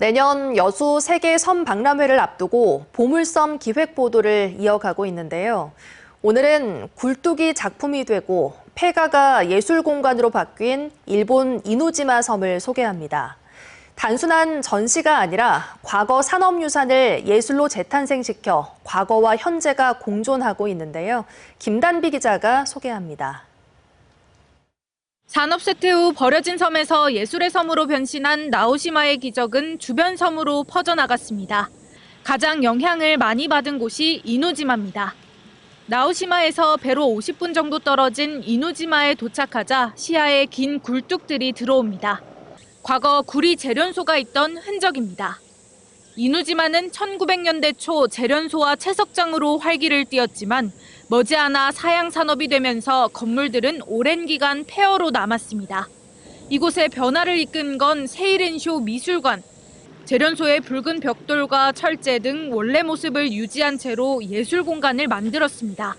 내년 여수 세계 섬 박람회를 앞두고 보물섬 기획 보도를 이어가고 있는데요. 오늘은 굴뚝이 작품이 되고 폐가가 예술 공간으로 바뀐 일본 이노지마 섬을 소개합니다. 단순한 전시가 아니라 과거 산업유산을 예술로 재탄생시켜 과거와 현재가 공존하고 있는데요. 김단비 기자가 소개합니다. 산업쇠퇴 후 버려진 섬에서 예술의 섬으로 변신한 나오시마의 기적은 주변 섬으로 퍼져나갔습니다. 가장 영향을 많이 받은 곳이 이노지마입니다. 나오시마에서 배로 50분 정도 떨어진 이노지마에 도착하자 시야에 긴 굴뚝들이 들어옵니다. 과거 구리 재련소가 있던 흔적입니다. 이노지마는 1900년대 초 재련소와 채석장으로 활기를 띠었지만 머지않아 사양 산업이 되면서 건물들은 오랜 기간 폐허로 남았습니다. 이곳에 변화를 이끈 건 세일앤쇼 미술관. 재련소의 붉은 벽돌과 철제 등 원래 모습을 유지한 채로 예술 공간을 만들었습니다.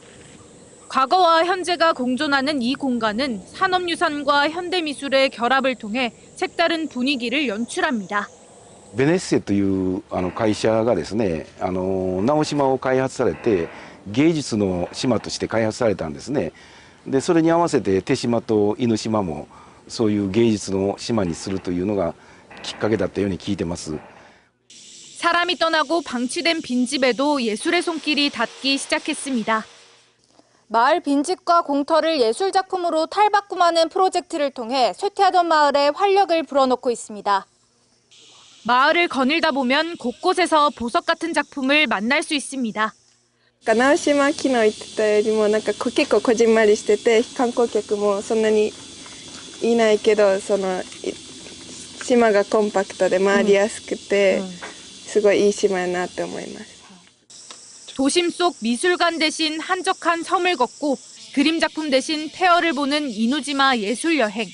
과거와 현재가 공존하는 이 공간은 산업유산과 현대미술의 결합을 통해 색다른 분위기를 연출합니다. ベネッセという会社がですね、直島を開発されて芸術の島として開発されたんですね。で、それに合わせて手島と犬島もそういう芸術の島にするというのがきっかけだったように聞いてます。 사람이 떠나고 방치된 빈집에도 예술의 손길이 닿기 시작했습니다. 마을 빈집과 공터를 예술 작품으로 탈바꿈하는 프로젝트를 통해 쇠퇴하던 마을에 활력을 불어넣고 있습니다. 마을을 거닐다 보면 곳곳에서 보석 같은 작품을 만날 수 있습니다. 直島昨日言ってたよりも結構こじんまりしてて観光客もそんなにいないけど島がコンパクトで回りやすくてすごいいい島やなって思います。 도심 속 미술관 대신 한적한 섬을 걷고 그림 작품 대신 폐허를 보는 이노지마 예술 여행.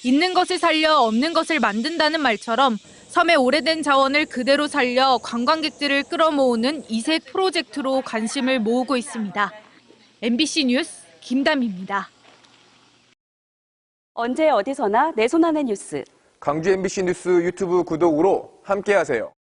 있는 것을 살려 없는 것을 만든다는 말처럼 섬의 오래된 자원을 그대로 살려 관광객들을 끌어모으는 이색 프로젝트로 관심을 모으고 있습니다. MBC 뉴스 김담희입니다. 언제 어디서나 내 손 안의 뉴스. 광주 MBC 뉴스 유튜브 구독으로 함께하세요.